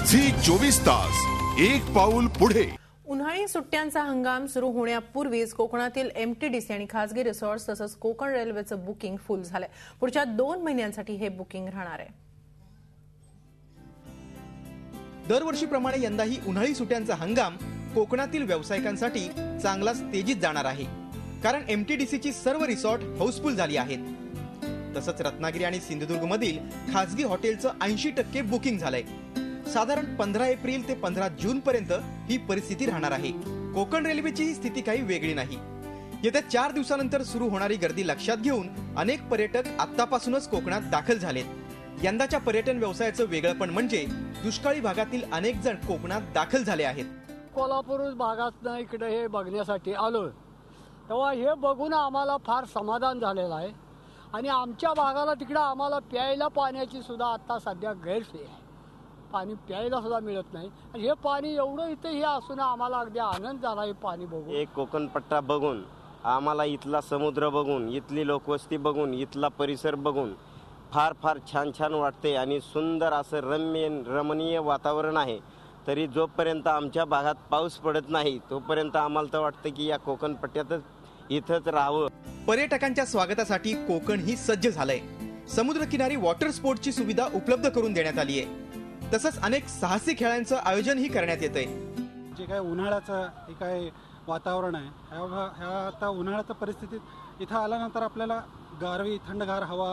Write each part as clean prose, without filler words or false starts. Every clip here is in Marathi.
झी 24 तास एक पाऊल पुढे। उन्हाळी सुट्ट्यांचा हंगाम सुरू होण्यापूर्वीच कोकणातील एमटीडीसी आणि खासगी रिसॉर्ट्स तसंच कोकण रेल्वेचं बुकिंग फुल झालंय। पुढच्या 2 महिन्यांसाठी हे बुकिंग राहणार आहे। दरवर्षीप्रमाणे यंदाही उन्हाळी सुट्ट्यांचा हंगाम कोकणातील व्यावसायिकांसाठी चांगलाच तेजीत जाणार आहे, कारण एमटीडीसीची सर्व रिसॉर्ट हाऊसफुल झाली आहेत। तसंच रत्नागिरी आणि सिंधुदुर्ग मधील खासगी हॉटेलचं 80% बुकिंग झालंय। साधारण 15 एप्रिल ते 15 जून पर्यंत ही परिस्थिती राहणार आहे। कोकण रेल्वेची ही स्थिती काही वेगळी नाही। येत्या 4 दिवसानंतर सुरू होणारी गर्दी लक्षात घेऊन अनेक पर्यटक आतापासूनच कोकणात दाखल झालेत। यंदाच्या पर्यटन व्यवसायाचं वेगळेपण म्हणजे दुष्काळी भागातील अनेक जण कोकणात दाखल झाले आहेत। कोल्हापूर भागात इकडे हे बघण्यासाठी आलो, तेव्हा हे बघून आम्हाला फार समाधान झालेलं आहे। आणि आमच्या भागाला तिकडे आम्हाला प्यायला पाण्याची सुद्धा आता सध्या गैरसोय आहे। पाणी प्यायला सुद्धा मिळत नाही आणि हे पाणी एवढं इथे हे असून आम्हाला अगदी आनंद झाला हे पाणी बघून। एक कोकण पट्टा बघून आम्हाला इथला समुद्र बघून, इथली लोकवस्ती बघून, इथला परिसर बघून फार फार छान छान वाटते आणि सुंदर असं रमणीय वातावरण आहे। तरी जोपर्यंत आमच्या भागात पाऊस पडत नाही तोपर्यंत आम्हाला तर वाटतं की या कोकण पट्ट्यातच इथंच राहावं। पर्यटकांच्या स्वागतासाठी कोकण ही सज्ज झालंय। समुद्रकिनारी वॉटर स्पोर्टची सुविधा उपलब्ध करून देण्यात आली आहे। तसंच अनेक साहसी खेळांचं आयोजनही करण्यात येतंय। जे काय उन्हाळ्याचं हे काय वातावरण आहे, ह्या आता उन्हाळ्याच्या परिस्थितीत इथं आल्यानंतर आपल्याला गारवी थंडगार हवा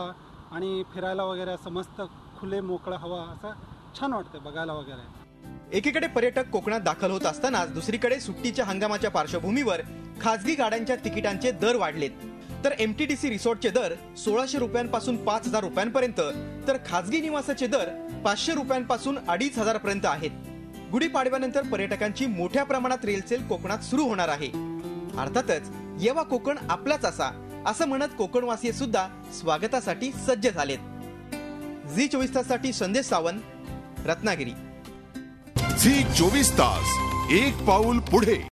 आणि फिरायला वगैरे असं मस्त खुले मोकळं हवा असं छान वाटतं बघायला वगैरे। एकीकडे पर्यटक कोकणात दाखल होत असतानाच दुसरीकडे सुट्टीच्या हंगामाच्या पार्श्वभूमीवर खासगी गाड्यांच्या तिकिटांचे दर वाढलेत। तर एमटीडीसी रिसॉर्टचे दर 1600 रुपयांपासून 5000 रुपयांपर्यंत, तर खासगी निवासाचे दर 500 रुपयांपासून 2500 पर्यंत आहेत। गुढीपाडव्यानंतर पर्यटकांची मोठ्या प्रमाणात रेलचेल कोकणात सुरू होणार आहे। अर्थातच येवा कोकण आपलाच असा असं म्हणत कोकणवासीय सुद्धा स्वागतासाठी सज्ज झालेत। झी 24 ताससाठी संदेश सावंत, रत्नागिरी। झी 24 तास एक पाऊल पुढे।